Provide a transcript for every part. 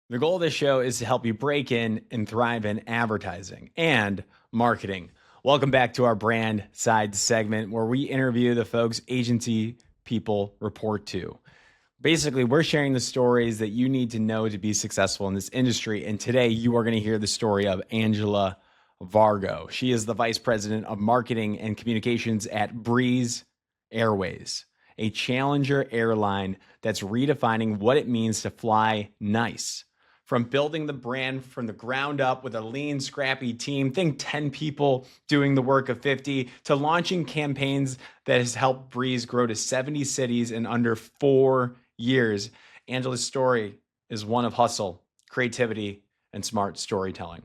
The goal of this show is to help you break in and thrive in advertising and marketing. Welcome back to our brand side segment where we interview the folks agency people report to. Basically, we're sharing the stories that you need to know to be successful in this industry. And today you are going to hear the story of Angela Vargo. She is the vice president of marketing and communications at Breeze Airways, a challenger airline that's redefining what it means to fly nice. From building the brand from the ground up with a lean, scrappy team, think 10 people doing the work of 50, to launching campaigns that has helped Breeze grow to 70 cities in under 4 years. Angela's story is one of hustle, creativity, and smart storytelling.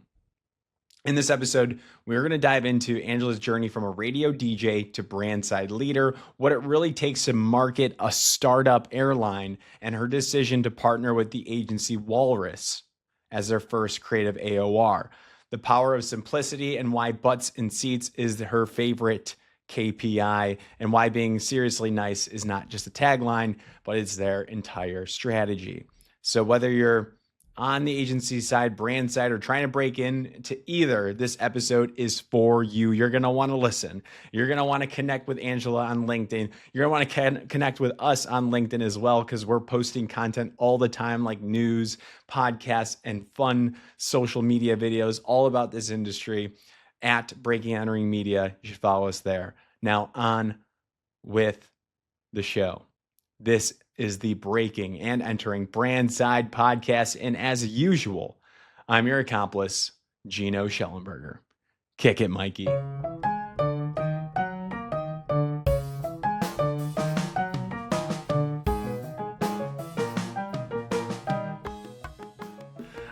In this episode, we're going to dive into Angela's journey from a radio DJ to brand side leader, what it really takes to market a startup airline, and her decision to partner with the agency Walrus as their first creative AOR. The power of simplicity and why butts in seats is her favorite KPI, and why being seriously nice is not just a tagline, but it's their entire strategy. So whether you're on the agency side, brand side, or trying to break into either, this episode is for you. You're going to want to listen. You're going to want to connect with Angela on LinkedIn. You're going to want to connect with us on LinkedIn as well, because we're posting content all the time, like news, podcasts, and fun social media videos all about this industry at Breaking Entering Media. You should follow us there. Now on with the show. This is the Breaking and Entering Brand Side podcast. And as usual, I'm your accomplice, Gino Schellenberger. Kick it, Mikey.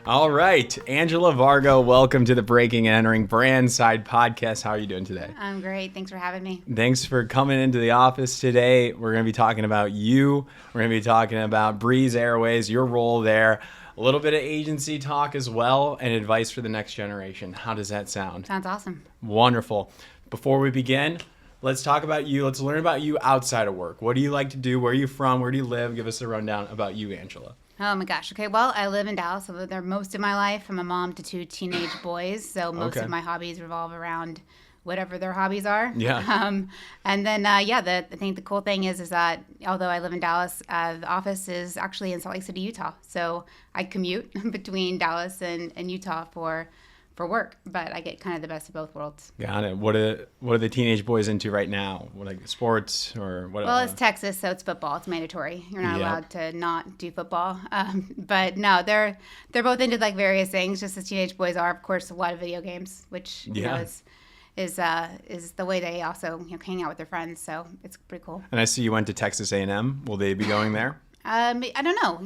All right, Angela Vargo, welcome to the Breaking and Entering Brand Side podcast. How are you doing today? I'm great. Thanks for having me. Thanks for coming into the office today. We're going to be talking about you. We're going to be talking about Breeze Airways, your role there, a little bit of agency talk as well, and advice for the next generation. How does that sound? Sounds awesome. Wonderful. Before we begin, let's talk about you. Let's learn about you outside of work. What do you like to do? Where are you from? Where do you live? Give us a rundown about you, Angela. Oh my gosh. Okay. Well, I live in Dallas. I lived there most of my life. I'm a mom to 2 teenage boys. So most of my hobbies revolve around whatever their hobbies are. Yeah. And then, I think the cool thing is that although I live in Dallas, the office is actually in Salt Lake City, Utah. So I commute between Dallas and Utah for work, but I get kind of the best of both worlds. Got it. What are the teenage boys into right now? What, like sports or what? Well, it's Texas, so it's football. It's mandatory. You're not allowed to not do football. But no, they're both into like various things. Just as teenage boys are, of course, a lot of video games, which you know, is the way they also hang out with their friends. So it's pretty cool. And I see you went to Texas A&M. Will they be going there? I don't know.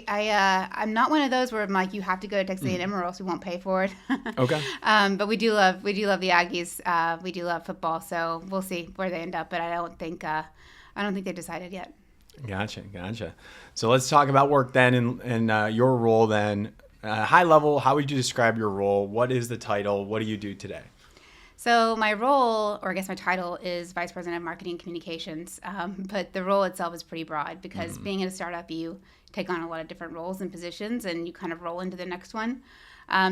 I'm not one of those where I'm like, you have to go to Texas A&M or else we won't pay for it. Okay. But we do love the Aggies. We do love football, so we'll see where they end up. But I don't think they've decided yet. Gotcha. So let's talk about work then, and your role then. High level, how would you describe your role? What is the title? What do you do today? So my role, or I guess my title, is Vice President of Marketing and Communications. But the role itself is pretty broad because being in a startup, you take on a lot of different roles and positions, and you kind of roll into the next one.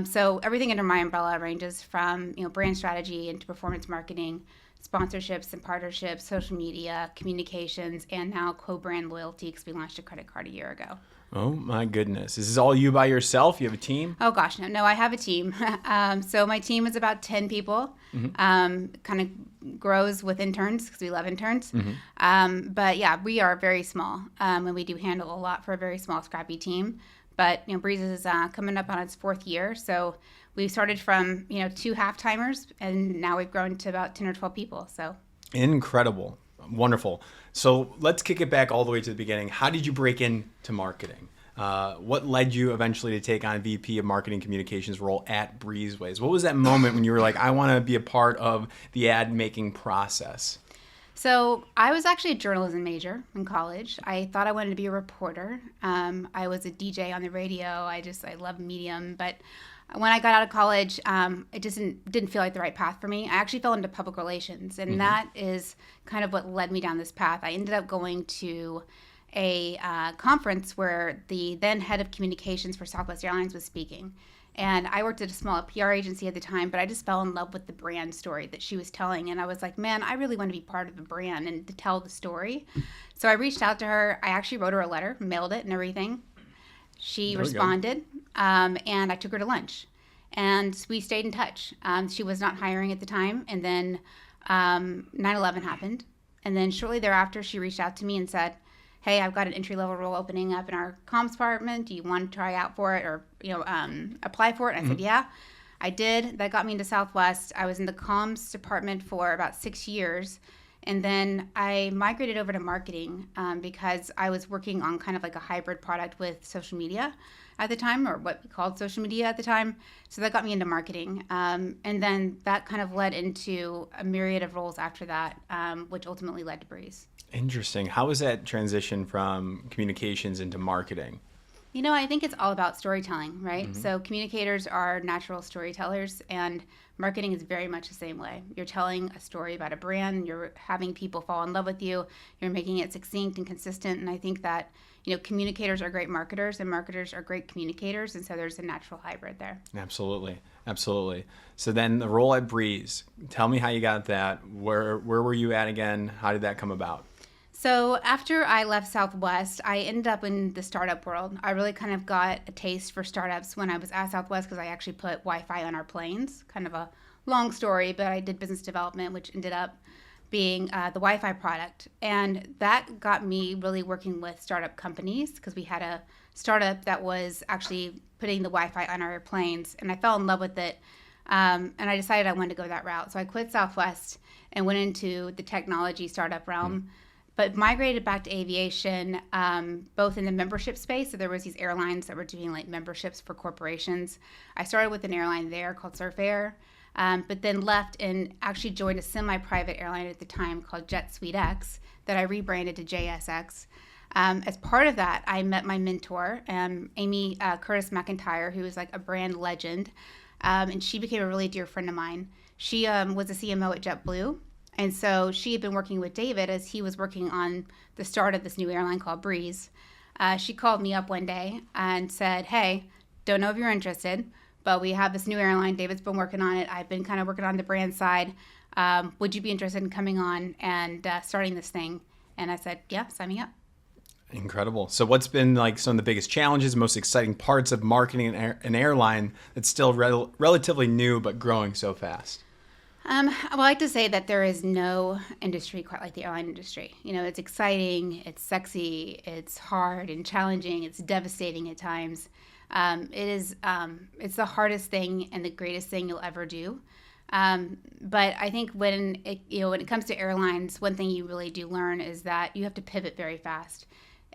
So everything under my umbrella ranges from brand strategy into performance marketing, sponsorships and partnerships, social media, communications, and now co-brand loyalty because we launched a credit card a year ago. Oh my goodness. Is this all you by yourself? You have a team? Oh gosh, no, I have a team. So my team is about 10 people. Kind of grows with interns because we love interns. But yeah, we are very small, and we do handle a lot for a very small, scrappy team. But Breeze is coming up on its 4th year, so we started from 2 half-timers, and now we've grown to about 10 or 12 people. So incredible. Wonderful. So let's kick it back all the way to the beginning. How did you break into marketing? What led you eventually to take on VP of Marketing Communications role at Breezeways? What was that moment when you were like, I want to be a part of the ad making process? So I was actually a journalism major in college. I thought I wanted to be a reporter. I was a DJ on the radio. I love medium, but when I got out of college, it just didn't feel like the right path for me. I actually fell into public relations, and that is kind of what led me down this path. I ended up going to a conference where the then head of communications for Southwest Airlines was speaking. And I worked at a small PR agency at the time, but I just fell in love with the brand story that she was telling. And I was like, man, I really want to be part of a brand and to tell the story. So I reached out to her. I actually wrote her a letter, mailed it and everything. She responded, and I took her to lunch. And we stayed in touch. She was not hiring at the time. And then 9/11 happened. And then shortly thereafter, she reached out to me and said, hey, I've got an entry-level role opening up in our comms department. Do you want to try out for it or, apply for it? And I said, yeah, I did. That got me into Southwest. I was in the comms department for about 6 years. And then I migrated over to marketing because I was working on kind of like a hybrid product with social media at the time, or what we called social media at the time. So that got me into marketing. And then that kind of led into a myriad of roles after that, which ultimately led to Breeze. Interesting. How was that transition from communications into marketing? I think it's all about storytelling, right? So communicators are natural storytellers, and marketing is very much the same way. You're telling a story about a brand, you're having people fall in love with you, you're making it succinct and consistent. And I think that, communicators are great marketers and marketers are great communicators. And so there's a natural hybrid there. Absolutely. Absolutely. So then the role at Breeze, tell me how you got that. Where were you at again? How did that come about? So after I left Southwest, I ended up in the startup world. I really kind of got a taste for startups when I was at Southwest because I actually put Wi-Fi on our planes. Kind of a long story, but I did business development, which ended up being the Wi-Fi product. And that got me really working with startup companies because we had a startup that was actually putting the Wi-Fi on our planes. And I fell in love with it. And I decided I wanted to go that route. So I quit Southwest and went into the technology startup realm. But migrated back to aviation, both in the membership space. So there was these airlines that were doing like memberships for corporations. I started with an airline there called Surf Air, but then left and actually joined a semi-private airline at the time called Jet Suite X that I rebranded to JSX. As part of that, I met my mentor, Amy Curtis McIntyre, who is like a brand legend, and she became a really dear friend of mine. She was a CMO at JetBlue. And so she had been working with David as he was working on the start of this new airline called Breeze. She called me up one day and said, hey, don't know if you're interested, but we have this new airline. David's been working on it. I've been kind of working on the brand side. Would you be interested in coming on and starting this thing? And I said, yeah, sign me up. Incredible. So what's been like some of the biggest challenges, most exciting parts of marketing an airline that's still relatively new but growing so fast? I like to say that there is no industry quite like the airline industry. It's exciting, it's sexy, it's hard and challenging, it's devastating at times. It's the hardest thing and the greatest thing you'll ever do. But I think when it comes to airlines, one thing you really do learn is that you have to pivot very fast.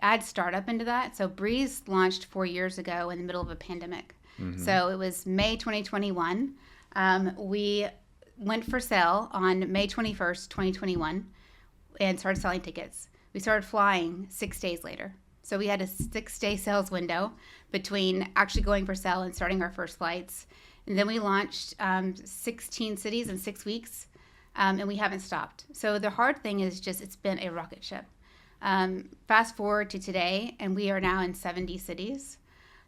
Add startup into that. So Breeze launched 4 years ago in the middle of a pandemic. So it was May 2021. We went for sale on May 21st, 2021, and started selling tickets. We started flying 6 days later. So we had a 6-day sales window between actually going for sale and starting our first flights. And then we launched 16 cities in 6 weeks, and we haven't stopped. So the hard thing is just it's been a rocket ship. Fast forward to today, and we are now in 70 cities.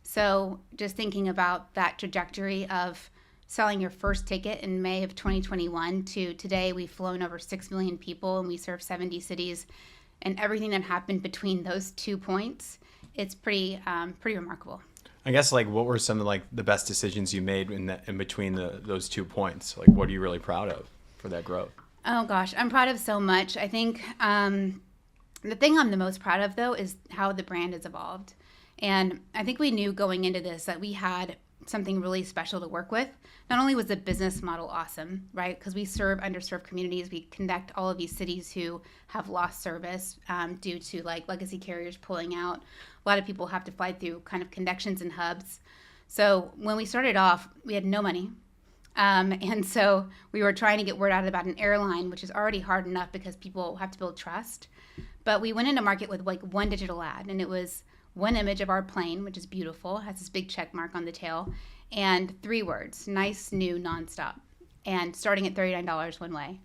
So just thinking about that trajectory of selling your first ticket in May of 2021 to today, we've flown over 6 million people and we serve 70 cities, and everything that happened between those 2 points, it's pretty remarkable. I guess what were some of the best decisions you made in between those 2 points? What are you really proud of for that growth? Oh gosh, I'm proud of so much. I think the thing I'm the most proud of though is how the brand has evolved. And I think we knew going into this that we had something really special to work with. Not only was the business model awesome, right? Because we serve underserved communities. We connect all of these cities who have lost service due to legacy carriers pulling out. A lot of people have to fly through kind of connections and hubs. So when we started off, we had no money. And so we were trying to get word out about an airline, which is already hard enough because people have to build trust. But we went into market with one digital ad, and it was one image of our plane, which is beautiful, has this big check mark on the tail, and 3 words, nice, new, nonstop, and starting at $39 one way.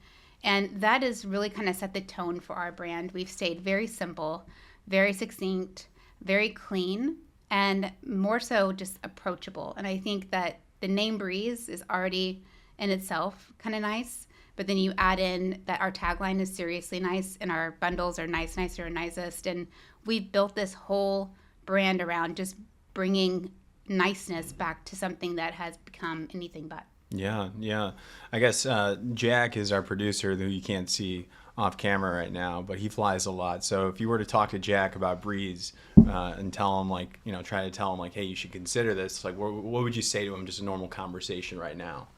And that has really kind of set the tone for our brand. We've stayed very simple, very succinct, very clean, and more so just approachable. And I think that the name Breeze is already in itself kind of nice, but then you add in that our tagline is seriously nice and our bundles are nice, nicer, and nicest. And we've built this whole brand around just bringing niceness back to something that has become anything but. Yeah. I guess Jack is our producer, who you can't see off camera right now, but he flies a lot. So if you were to talk to Jack about Breeze and tell him, like, try to tell him, like, hey, you should consider this, like, what would you say to him, just a normal conversation right now?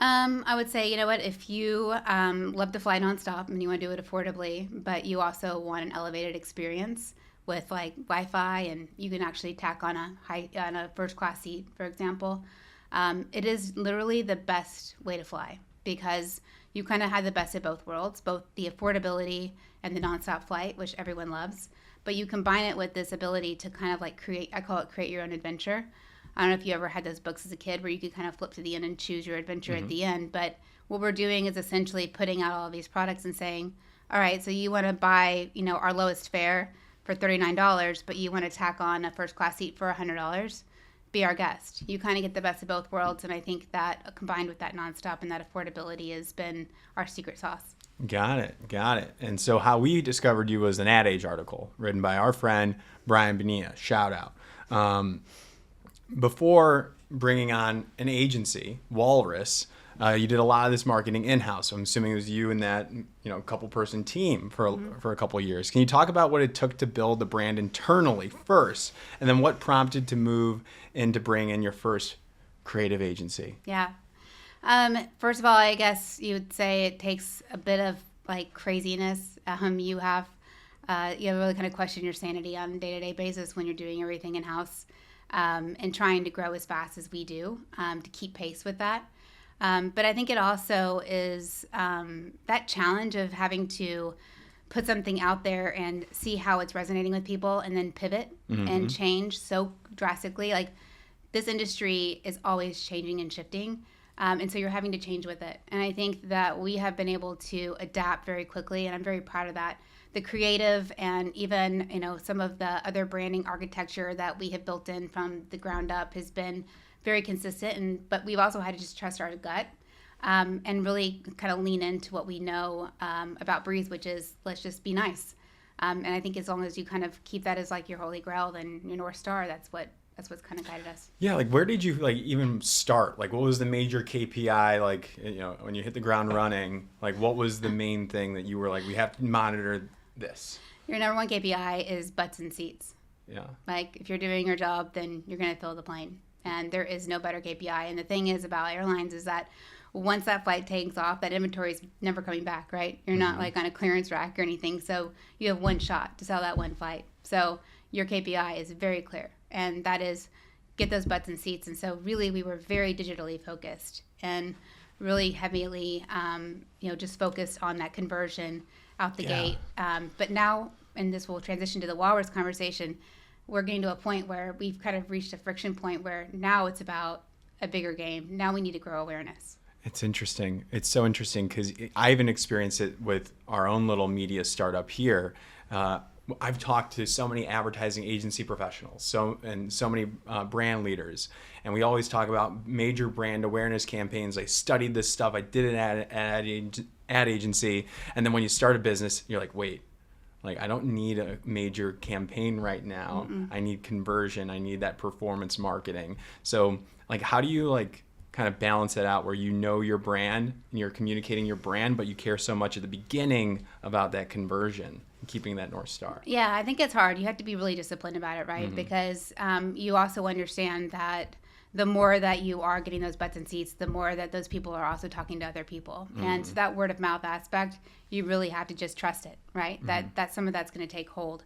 I would say, you know what, if you love to fly nonstop and you want to do it affordably, but you also want an elevated experience with like Wi-Fi and you can actually tack on a first class seat, for example, it is literally the best way to fly because you kind of have the best of both worlds, both the affordability and the nonstop flight, which everyone loves, but you combine it with this ability to kind of like I call it create your own adventure. I don't know if you ever had those books as a kid where you could kind of flip to the end and choose your adventure at the end. But what we're doing is essentially putting out all of these products and saying, all right, so you want to buy, our lowest fare for $39, but you want to tack on a first class seat for $100, be our guest. You kind of get the best of both worlds. And I think that combined with that nonstop and that affordability has been our secret sauce. Got it. And so how we discovered you was an Ad Age article written by our friend, Brian Bonilla. Shout out. Before bringing on an agency, Walrus, you did a lot of this marketing in-house. So I'm assuming it was you and that couple-person team for a couple of years. Can you talk about what it took to build the brand internally first, and then what prompted to move in to bring in your first creative agency? Yeah. First of all, I guess you would say it takes a bit of like craziness. You have really kind of question your sanity on a day-to-day basis when you're doing everything in-house. And trying to grow as fast as we do to keep pace with that. But I think it also is that challenge of having to put something out there and see how it's resonating with people and then pivot and change so drastically. Like this industry is always changing and shifting. And so you're having to change with it. And I think that we have been able to adapt very quickly, and I'm very proud of that. The creative and even, some of the other branding architecture that we have built in from the ground up has been very consistent. But we've also had to just trust our gut and really kind of lean into what we know about Breeze, which is let's just be nice. And I think as long as you kind of keep that as like your holy grail, then your North Star, that's what's kind of guided us. Yeah, like where did you like even start? Like what was the major KPI, like, when you hit the ground running, like what was the main thing that you were like, we have to monitor this? Your number one KPI is butts and seats. Yeah. Like if you're doing your job, then you're going to fill the plane. And there is no better KPI. And the thing is about airlines is that once that flight takes off, that inventory is never coming back, right? You're not like on a clearance rack or anything. So you have one shot to sell that one flight. So your KPI is very clear. And that is get those butts and seats. And so really we were very digitally focused and really heavily, just focused on that conversion out the gate. But now, and this will transition to the Walrus conversation, we're getting to a point where we've kind of reached a friction point where now it's about a bigger game. Now we need to grow awareness. It's interesting. It's so interesting because I even experienced it with our own little media startup here. I've talked to so many advertising agency professionals, so many brand leaders, and we always talk about major brand awareness campaigns. I studied this stuff. I did an ad agency, and then when you start a business, you're like, wait, like I don't need a major campaign right now. I need conversion. I need that performance marketing. So, like, how do you like kind of balance it out where your brand and you're communicating your brand, but you care so much at the beginning about that conversion? Keeping that North Star. Yeah, I think it's hard. You have to be really disciplined about it, right? Because you also understand that the more that you are getting those butts and seats, the more that those people are also talking to other people. And so that word of mouth aspect, you really have to just trust it, right? That some of that's going to take hold.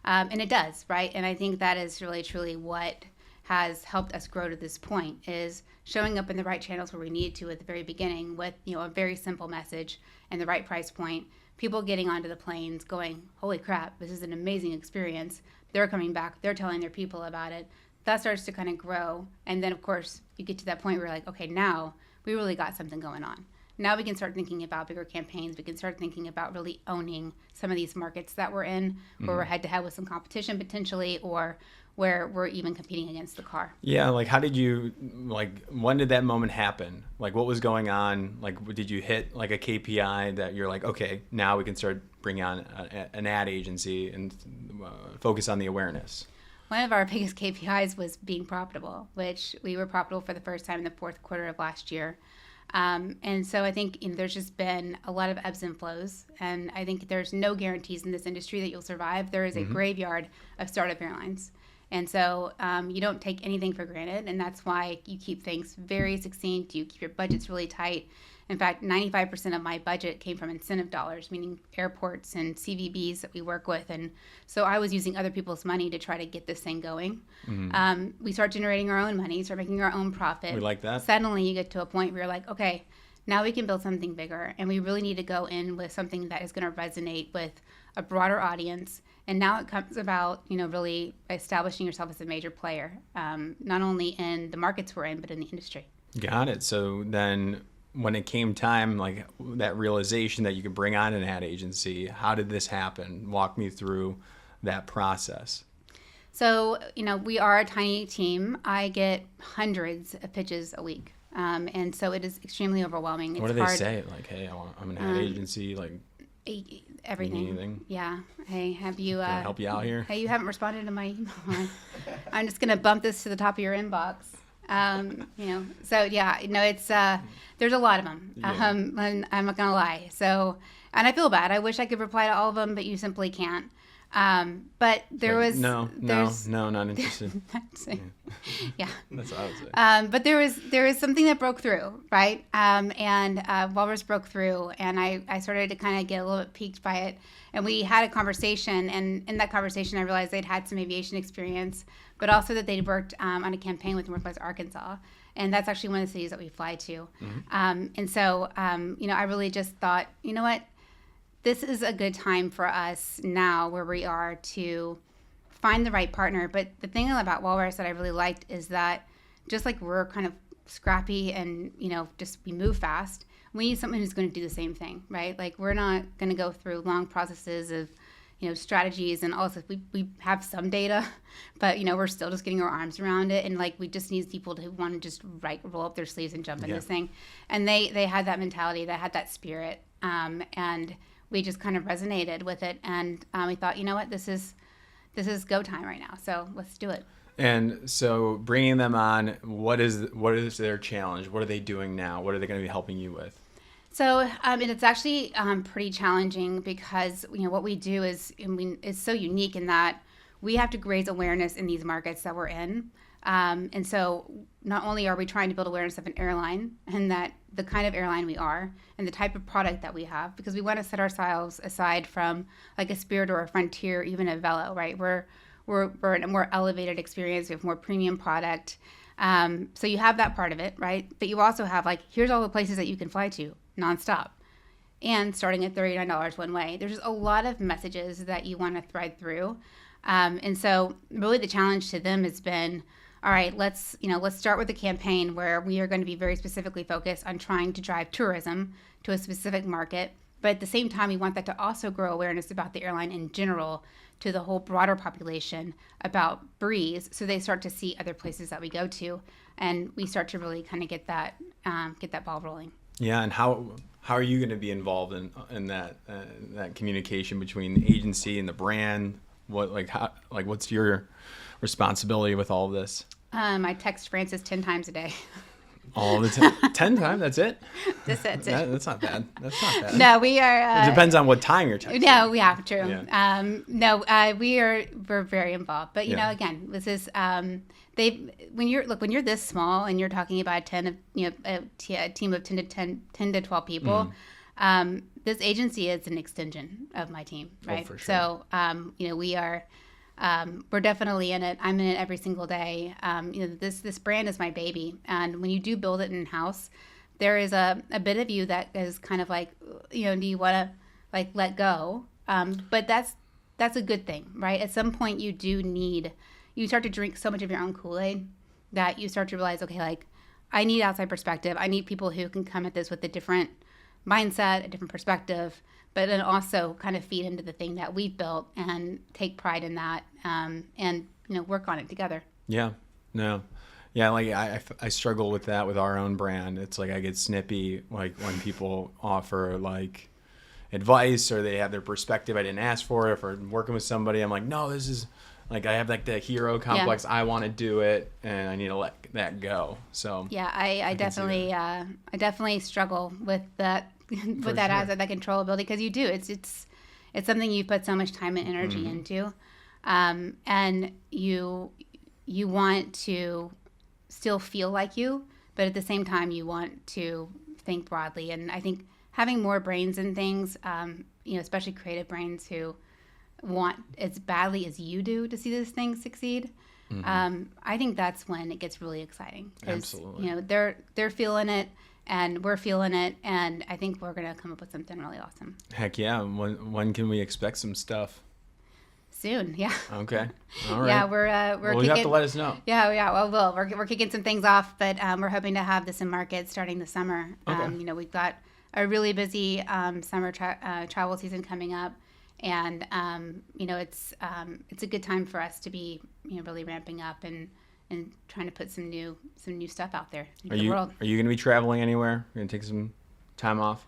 And it does, right? And I think that is really, truly what has helped us grow to this point is showing up in the right channels where we need to at the very beginning with, a very simple message and the right price point. People getting onto the planes going, holy crap, this is an amazing experience. They're coming back. They're telling their people about it. That starts to kind of grow. And then, of course, you get to that point where you're like, okay, now we really got something going on. now we can start thinking about bigger campaigns. We can start thinking about really owning some of these markets that we're in, where we're head to head with some competition potentially, or where we're even competing against the car. Yeah, like how did you, like when did that moment happen? Like what was going on? Like did you hit like a KPI that you're like, okay, now we can start bringing on an ad agency and focus on the awareness? One of our biggest KPIs was being profitable, which we were profitable for the first time in the fourth quarter of last year. And so I think there's just been a lot of ebbs and flows. And I think there's no guarantees in this industry that you'll survive. There is a graveyard of startup airlines. And so you don't take anything for granted. And that's why you keep things very succinct. You keep your budgets really tight. In fact, 95% of my budget came from incentive dollars, meaning airports and CVBs that we work with. And so I was using other people's money to try to get this thing going. We start generating our own money, start making our own profit. We like that. Suddenly you get to a point where you're like, okay, now we can build something bigger. And we really need to go in with something that is going to resonate with a broader audience. And now it comes about, really establishing yourself as a major player, not only in the markets we're in, but in the industry. Got it. So then when it came time, like that realization that you could bring on an ad agency, how did this happen? Walk me through that process. So, we are a tiny team. I get hundreds of pitches a week. And so it is extremely overwhelming. What do they say? Like, hey, I'm an ad agency, like everything. Anything? Yeah. Hey, have you... Can I help you out here? Hey, you haven't responded to my email. I'm just going to bump this to the top of your inbox. So yeah, it's there's a lot of them. Yeah. And I'm not gonna lie. So, and I feel bad. I wish I could reply to all of them, but you simply can't. But there like, was no, not interested. Yeah. That's what I would say. But there was something that broke through, right? And Walrus broke through, and I started to kind of get a little bit piqued by it. And we had a conversation, and in that conversation, I realized they'd had some aviation experience, but also that they'd worked on a campaign with Northwest Arkansas. And that's actually one of the cities that we fly to. And so, I really just thought, you know what? This is a good time for us now where we are to find the right partner. But the thing about Walrus that I really liked is that just like we're kind of scrappy and, just we move fast, we need someone who's going to do the same thing, right? Like we're not going to go through long processes of, strategies and all this. We have some data, but, we're still just getting our arms around it. And like, we just need people who want to just roll up their sleeves and jump in this thing. And they had that mentality, they had that spirit. And we just kind of resonated with it. And we thought, you know what, this is go time right now. So let's do it. And so bringing them on, what is their challenge? What are they doing now? What are they going to be helping you with? So and it's actually pretty challenging because what we do is it's so unique in that we have to raise awareness in these markets that we're in. And so not only are we trying to build awareness of an airline and that the kind of airline we are and the type of product that we have, because we want to set ourselves aside from like a Spirit or a Frontier, even a Velo, right? We're in a more elevated experience. We have more premium product. So you have that part of it, right? But you also have like, here's all the places that you can fly to nonstop and starting at $39 one way. There's just a lot of messages that you want to thread through. And so really the challenge to them has been, all right, let's start with a campaign where we are going to be very specifically focused on trying to drive tourism to a specific market. But at the same time, we want that to also grow awareness about the airline in general to the whole broader population about Breeze, so they start to see other places that we go to, and we start to really kind of get that ball rolling. Yeah, and how are you going to be involved in that communication between the agency and the brand? What's your responsibility with all of this? I text Francis 10 times a day. All the time? 10 times? That's it? That's it. That's not bad. That's not bad. No, we are... it depends on what time you're texting. No, yeah, true. Yeah. We're very involved. But, again, this is... when you're this small and you're talking about a team of 10 to 12 people, this agency is an extension of my team, right? Oh, for sure. So, we are... we're definitely in it. I'm in it every single day. This brand is my baby. And when you do build it in-house, there is a bit of you that is kind of like, do you want to like let go? But that's a good thing, right? At some point you start to drink so much of your own Kool-Aid that you start to realize, okay, like I need outside perspective. I need people who can come at this with a different mindset, a different perspective, but then also kind of feed into the thing that we've built and take pride in that, and work on it together. Yeah, no. Yeah, like I struggle with that with our own brand. It's like I get snippy like when people offer like advice or they have their perspective I didn't ask for. If I'm working with somebody, I'm like, no, this is like I have like the hero complex. I want to do it, and I need to let that go. So yeah, I definitely struggle with that with that aspect, that controllability, because you do. It's something you put so much time and energy into, and you want to still feel like you, but at the same time you want to think broadly. And I think having more brains in things, especially creative brains who want as badly as you do to see this thing succeed, I think that's when it gets really exciting. Absolutely. They're feeling it and we're feeling it, and I think we're going to come up with something really awesome. Heck yeah. When can we expect some stuff? Soon, yeah. Okay. All right. Yeah, we're well, you have to let us know. Yeah. Well, we're kicking some things off, but we're hoping to have this in market starting the summer. Okay. We've got a really busy summer travel season coming up, and it's a good time for us to be really ramping up and trying to put some new stuff out there into the world. Are you going to be traveling anywhere? You're going to take some time off?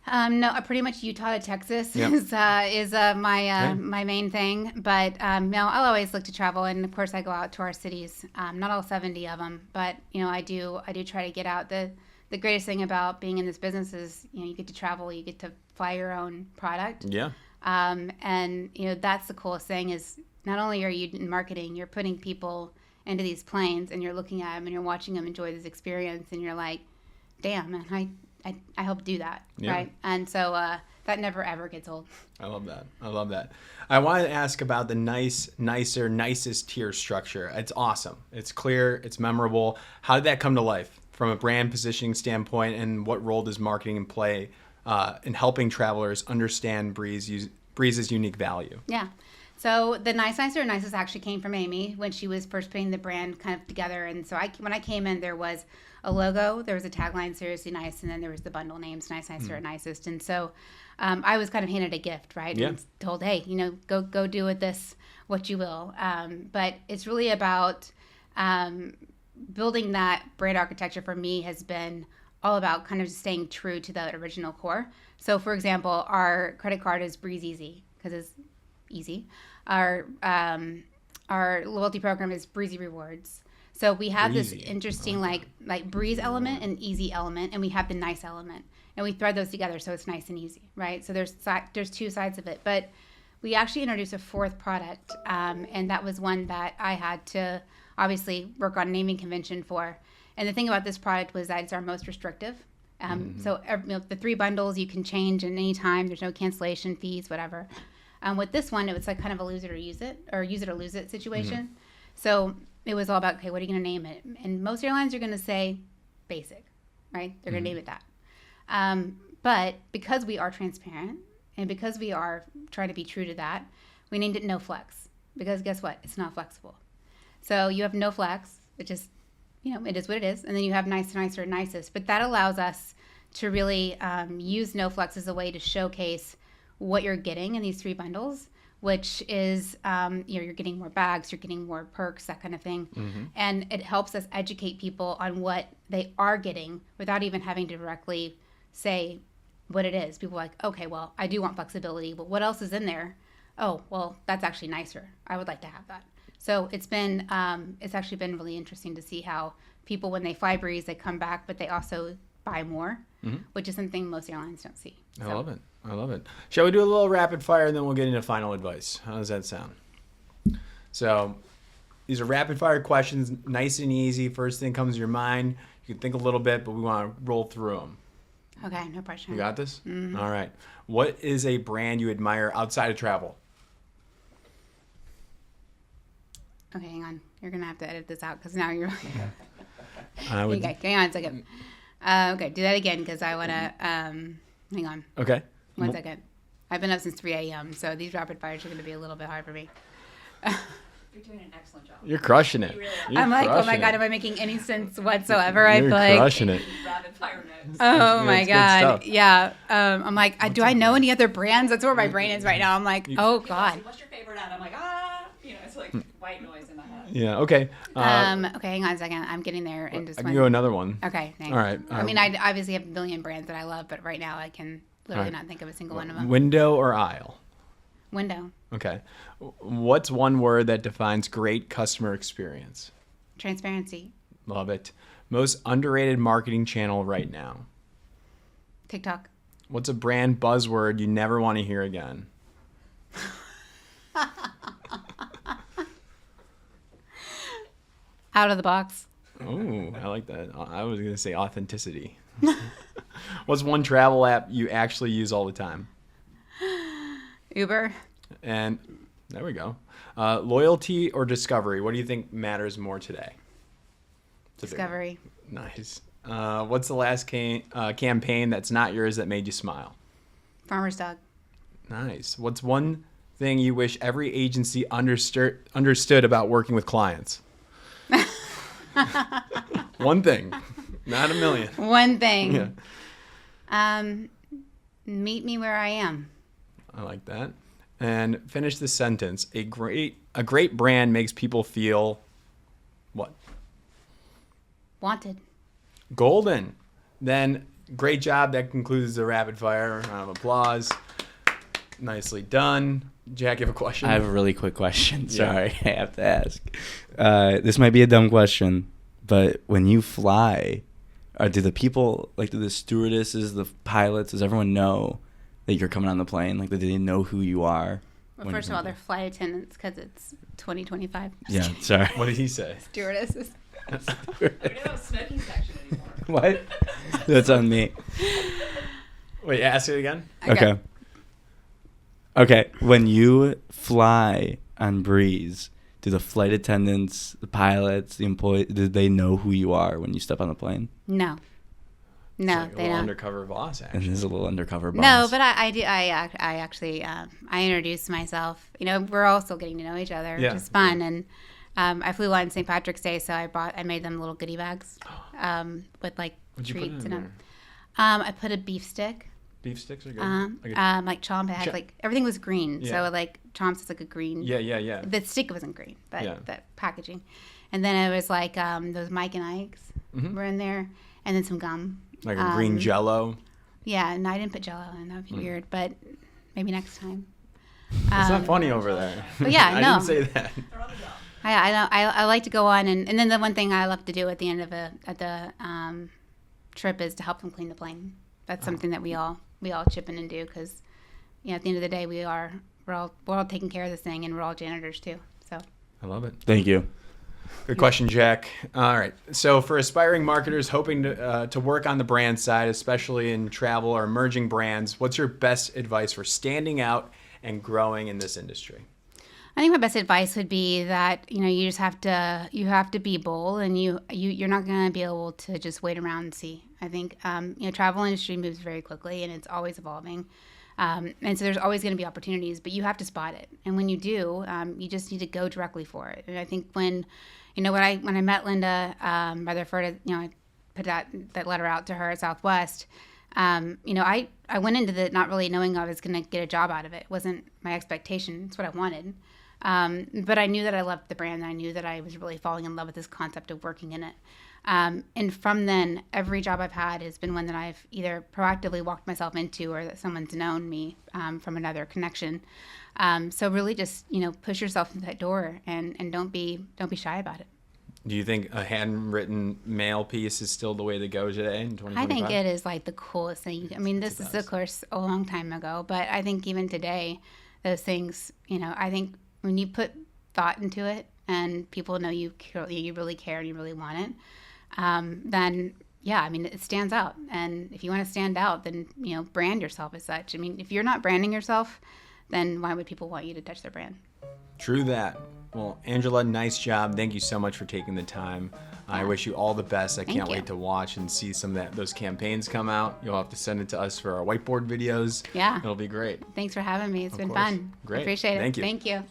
No, pretty much Utah to Texas is my main thing. But no, I'll always look to travel, and of course I go out to our cities. Not all 70 of them, but I do try to get out. The greatest thing about being in this business is you get to travel, you get to fly your own product. Yeah. And that's the coolest thing is not only are you in marketing, you're putting people into these planes, and you're looking at them and you're watching them enjoy this experience, and you're like, damn, man, I helped do that, right? And so that never, ever gets old. I love that. I wanted to ask about the nicest tier structure. It's awesome. It's clear. It's memorable. How did that come to life from a brand positioning standpoint, and what role does marketing play in helping travelers understand Breeze's unique value? Yeah. So the nicest actually came from Amy when she was first putting the brand kind of together. And so when I came in, there was a logo, there was a tagline, Seriously Nice, and then there was the bundle names, Nice, Nicer, and Nicest. And so I was kind of handed a gift, right? Yeah. And told, hey, go do with this what you will. But it's really about building that brand architecture. For me has been all about kind of staying true to the original core. So for example, our credit card is Breeze Easy because it's easy. Our loyalty program is Breezy Rewards. So we have this interesting like breeze element and easy element, and we have the nice element, and we thread those together so it's nice and easy, right? So there's two sides of it, but we actually introduced a fourth product, and that was one that I had to obviously work on naming convention for. And the thing about this product was that it's our most restrictive. So the 3 bundles you can change at any time. There's no cancellation fees, whatever. With this one, it was like kind of a use it or lose it situation. So it was all about, okay, what are you going to name it? And most airlines are going to say basic, right? They're going to name it that. But because we are transparent and because we are trying to be true to that, we named it No Flex, because guess what? It's not flexible. So you have No Flex, it just, it is what it is. And then you have Nice, Nicer, Nicest. But that allows us to really use No Flex as a way to showcase what you're getting in these 3 bundles, which is you're getting more bags, you're getting more perks, that kind of thing. And it helps us educate people on what they are getting without even having to directly say what it is. People are like, okay, well, I do want flexibility, but what else is in there? Oh, well, that's actually nicer. I would like to have that. So it's actually been really interesting to see how people, when they fly Breeze, they come back, but they also buy more, which is something most airlines don't see. So. I love it. Shall we do a little rapid fire, and then we'll get into final advice? How does that sound? So these are rapid fire questions, nice and easy. First thing comes to your mind. You can think a little bit, but we want to roll through them. Okay, no pressure. You got this? All right. What is a brand you admire outside of travel? Okay, hang on. You're going to have to edit this out because now you're... Okay, hang on a second. Okay, do that again because I want to... hang on. Okay. One second. I've been up since 3 a.m., so these rapid fires are going to be a little bit hard for me. You're doing an excellent job. You're crushing it. You really are. You're I'm like, oh my crushing God, it. am I making any sense whatsoever? I You're feel like, crushing it. Rapid fire notes. oh my It's good God. stuff. Yeah. I'm like, do I know any other brands? That's where my brain is right now. I'm like, oh People ask God. me, what's your favorite ad? I'm like, it's like white noise in my head. Yeah. Okay. Okay, hang on a second. I'm getting there in just I one. can go another one. Okay, thanks. All right. I mean, I obviously have a billion brands that I love, but right now I can literally All right. not think of a single one of them. Window or aisle? Window. Okay. What's one word that defines great customer experience? Transparency. Love it. Most underrated marketing channel right now? TikTok. What's a brand buzzword you never want to hear again? Out of the box. Oh, I like that. I was going to say authenticity. What's one travel app you actually use all the time? Uber. And there we go. Loyalty or discovery? What do you think matters more today? It's a big one. Discovery. Nice. What's the last campaign that's not yours that made you smile? Farmer's dog. Nice. What's one thing you wish every agency understood about working with clients? One thing, not a million. One thing. Yeah, Meet me where I am. I like that. And finish the sentence. A great brand makes people feel what? Wanted. Golden. Then great job. That concludes the rapid fire. Round of applause. Nicely done. Jack, you have a question? I have a really quick question. Yeah. Sorry, I have to ask. This might be a dumb question, but when you fly, do the people, like, do the stewardesses, the pilots, does everyone know that you're coming on the plane? Like, do they know who you are? Well, when first of you all, come they're flight attendants because it's 2025. on? Yeah, sorry. What did he say? Stewardesses. We don't have a smoking section anymore. What? That's on me. Wait, ask it again. Okay. Okay, when you fly on Breeze, do the flight attendants, the pilots, the employees, do they know who you are when you step on the plane? No. It's No, like a they little don't. undercover boss, And actually. there's a little undercover boss. No, but I do. I actually I introduced myself. You know, we're all still getting to know each other, Yeah, which is fun. And I flew on St. Patrick's Day, so I made them little goodie bags with like What'd you put treats in in there? them. I put a beef stick. Beef sticks are good. Like chomp. It had like everything was green, Yeah. so like chomps is like a green. Yeah. The stick wasn't green, but Yeah. the packaging. And then it was like those Mike and Ike's were in there, and then some gum. Like a green Jello. Yeah, and I didn't put Jello in. That would be weird, but maybe next time. It's not funny over there. But yeah, I no. didn't say that. They're on the job. I like to go on, and then the one thing I love to do at the end of the trip is to help them clean the plane. That's something that we all chip in and do because, at the end of the day, we're all taking care of this thing, and we're all janitors too. So I love it. Thank you. Good question, Jack. All right. So for aspiring marketers hoping to work on the brand side, especially in travel or emerging brands, what's your best advice for standing out and growing in this industry? I think my best advice would be that you just have to be bold, and you're not going to be able to just wait around and see. I think travel industry moves very quickly, and it's always evolving, and so there's always going to be opportunities, but you have to spot it. And when you do, you just need to go directly for it. And I think when I met Linda Rutherford, I put that letter out to her at Southwest. I went into it not really knowing I was going to get a job out of it. It wasn't my expectation. It's what I wanted. But I knew that I loved the brand, and I knew that I was really falling in love with this concept of working in it. And from then, every job I've had has been one that I've either proactively walked myself into or that someone's known me from another connection. So really just, push yourself into that door and don't be shy about it. Do you think a handwritten mail piece is still the way to go today in 2025? I think it is like the coolest thing. I mean, this is, of course, a long time ago, but I think even today, those things, I think when you put thought into it and people know you really care and you really want it, then, yeah, I mean, it stands out. And if you want to stand out, then, brand yourself as such. I mean, if you're not branding yourself, then why would people want you to touch their brand? True that. Well, Angela, nice job. Thank you so much for taking the time. I wish you all the best. I can't you. wait to watch and see some of those campaigns come out. You'll have to send it to us for our whiteboard videos. Yeah. It'll be great. Thanks for having me. It's been course. fun. Great. I appreciate it. Thank you. Thank you.